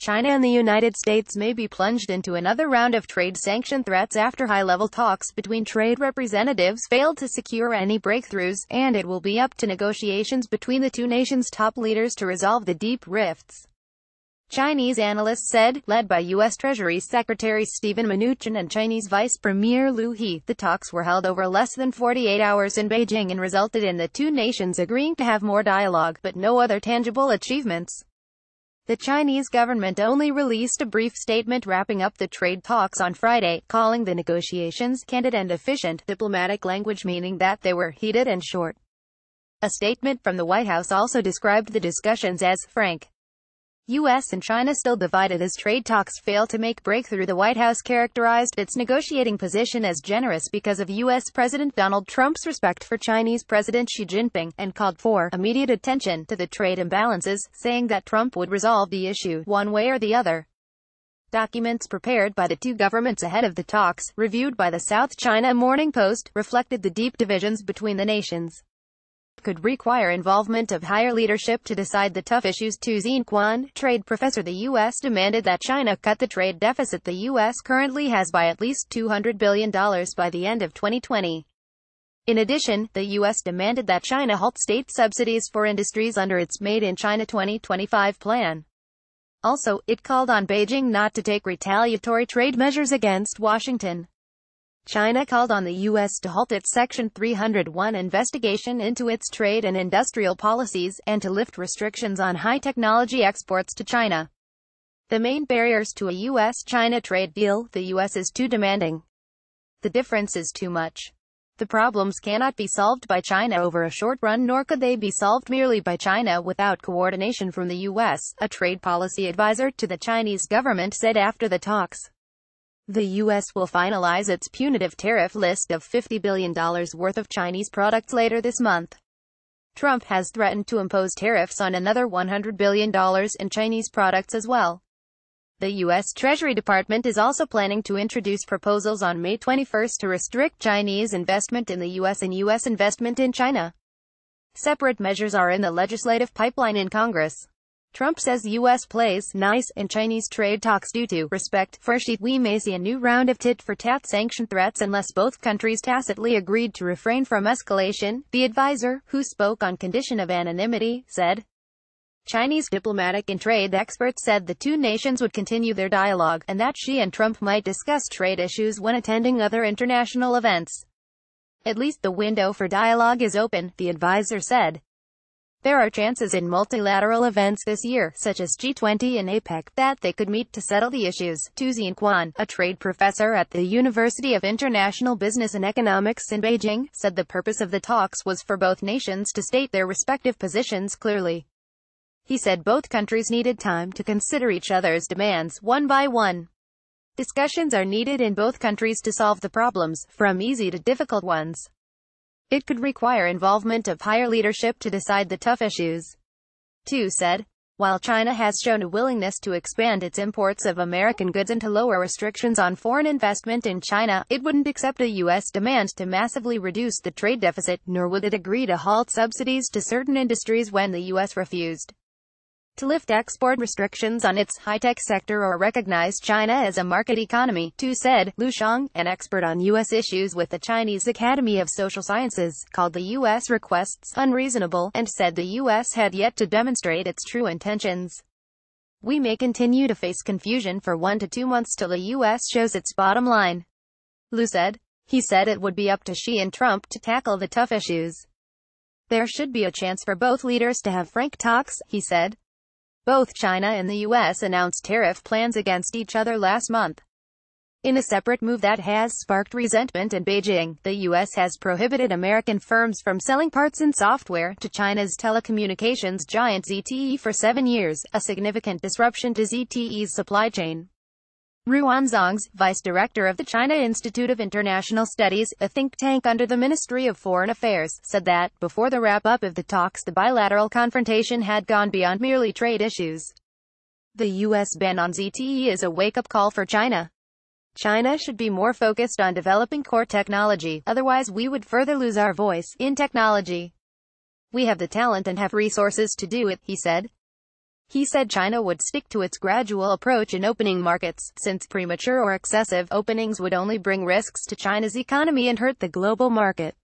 China and the United States may be plunged into another round of trade sanction threats after high-level talks between trade representatives failed to secure any breakthroughs, and it will be up to negotiations between the two nations' top leaders to resolve the deep rifts. Chinese analysts said, led by U.S. Treasury Secretary Steven Mnuchin and Chinese Vice Premier Liu He, the talks were held over less than 48 hours in Beijing and resulted in the two nations agreeing to have more dialogue, but no other tangible achievements. The Chinese government only released a brief statement wrapping up the trade talks on Friday, calling the negotiations candid and efficient, diplomatic language meaning that they were heated and short. A statement from the White House also described the discussions as frank. U.S. and China still divided as trade talks fail to make breakthrough. The White House characterized its negotiating position as generous because of U.S. President Donald Trump's respect for Chinese President Xi Jinping, and called for immediate attention to the trade imbalances, saying that Trump would resolve the issue one way or the other. Documents prepared by the two governments ahead of the talks, reviewed by the South China Morning Post, reflected the deep divisions between the nations. Could require involvement of higher leadership to decide the tough issues. Tu Xianquan, trade professor. The U.S. demanded that China cut the trade deficit the U.S. currently has by at least $200 billion by the end of 2020. In addition, the U.S. demanded that China halt state subsidies for industries under its Made in China 2025 plan. Also, it called on Beijing not to take retaliatory trade measures against Washington. China called on the U.S. to halt its Section 301 investigation into its trade and industrial policies, and to lift restrictions on high-technology exports to China. The main barriers to a U.S.-China trade deal: the U.S. is too demanding. The difference is too much. The problems cannot be solved by China over a short run, nor could they be solved merely by China without coordination from the U.S., a trade policy advisor to the Chinese government said after the talks. The U.S. will finalize its punitive tariff list of $50 billion worth of Chinese products later this month. Trump has threatened to impose tariffs on another $100 billion in Chinese products as well. The U.S. Treasury Department is also planning to introduce proposals on May 21 to restrict Chinese investment in the U.S. and U.S. investment in China. Separate measures are in the legislative pipeline in Congress. Trump says U.S. plays nice in Chinese trade talks due to respect for Xi. We may see a new round of tit-for-tat sanction threats unless both countries tacitly agreed to refrain from escalation, the advisor, who spoke on condition of anonymity, said. Chinese diplomatic and trade experts said the two nations would continue their dialogue, and that Xi and Trump might discuss trade issues when attending other international events. At least the window for dialogue is open, the advisor said. There are chances in multilateral events this year, such as G20 and APEC, that they could meet to settle the issues. Tu Xianquan, a trade professor at the University of International Business and Economics in Beijing, said the purpose of the talks was for both nations to state their respective positions clearly. He said both countries needed time to consider each other's demands, one by one. Discussions are needed in both countries to solve the problems, from easy to difficult ones. It could require involvement of higher leadership to decide the tough issues. Tu said, while China has shown a willingness to expand its imports of American goods and to lower restrictions on foreign investment in China, it wouldn't accept a U.S. demand to massively reduce the trade deficit, nor would it agree to halt subsidies to certain industries when the U.S. refused to lift export restrictions on its high-tech sector or recognize China as a market economy. Tu said. Liu Shang, an expert on U.S. issues with the Chinese Academy of Social Sciences, called the U.S. requests unreasonable, and said the U.S. had yet to demonstrate its true intentions. We may continue to face confusion for 1 to 2 months till the U.S. shows its bottom line, Liu said. He said it would be up to Xi and Trump to tackle the tough issues. There should be a chance for both leaders to have frank talks, he said. Both China and the U.S. announced tariff plans against each other last month. In a separate move that has sparked resentment in Beijing, the U.S. has prohibited American firms from selling parts and software to China's telecommunications giant ZTE for 7 years, a significant disruption to ZTE's supply chain. Ruan Zhongs, vice director of the China Institute of International Studies, a think tank under the Ministry of Foreign Affairs, said that, before the wrap-up of the talks, the bilateral confrontation had gone beyond merely trade issues. The U.S. ban on ZTE is a wake-up call for China. China should be more focused on developing core technology, otherwise we would further lose our voice in technology. We have the talent and have resources to do it, he said. He said China would stick to its gradual approach in opening markets, since premature or excessive openings would only bring risks to China's economy and hurt the global market.